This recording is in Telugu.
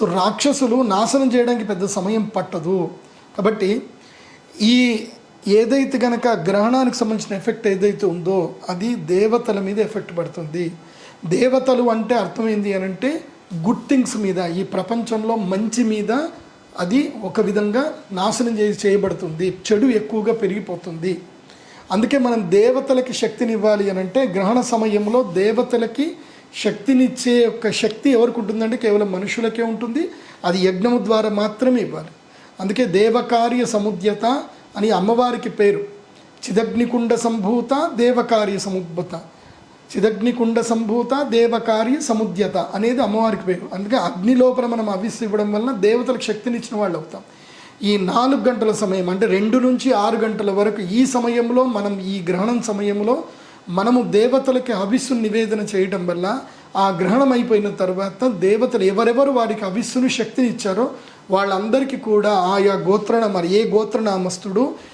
సో రాక్షసులు నాశనం చేయడానికి పెద్ద సమయం పట్టదు. కాబట్టి ఈ ఏదైతే కనుక గ్రహణానికి సంబంధించిన ఎఫెక్ట్ ఏదైతే ఉందో అది దేవతల మీద ఎఫెక్ట్ పడుతుంది. దేవతలు అంటే అర్థమైంది అని అంటే గుడ్ థింగ్స్ మీద, ఈ ప్రపంచంలో మంచి మీద అది ఒక విధంగా నాశనం చేయబడుతుంది, చెడు ఎక్కువగా పెరిగిపోతుంది. అందుకే మనం దేవతలకి శక్తిని ఇవ్వాలి అని అంటే గ్రహణ సమయంలో దేవతలకి శక్తినిచ్చే యొక్క శక్తి ఎవరికి ఉంటుందంటే కేవలం మనుషులకే ఉంటుంది. అది యజ్ఞము ద్వారా మాత్రమే ఇవ్వాలి. అందుకే దేవకార్య సముద్యత అని అమ్మవారికి పేరు. చిదగ్నికుండ సంభూత దేవకార్య సముద్భత, చిదగ్నికుండ సంభూత దేవకార్య సముద్యత అనేది అమ్మవారికి పేరు. అందుకే అగ్ని లోపల మనం హవిస్సు ఇవ్వడం వలన దేవతలకు శక్తినిచ్చిన వాళ్ళు అవుతాం. ఈ 4 గంటల సమయం అంటే 2 నుంచి 6 గంటల వరకు ఈ సమయంలో మనం ఈ గ్రహణం సమయంలో మనము దేవతలకి హవిస్సును నివేదన చేయడం వల్ల ఆ గ్రహణం అయిపోయిన తర్వాత దేవతలు ఎవరెవరు వారికి హవిస్సును శక్తిని ఇచ్చారో వాళ్ళందరికీ కూడా ఆయా గోత్రణ, మరి ఏ గోత్రనామస్తుడు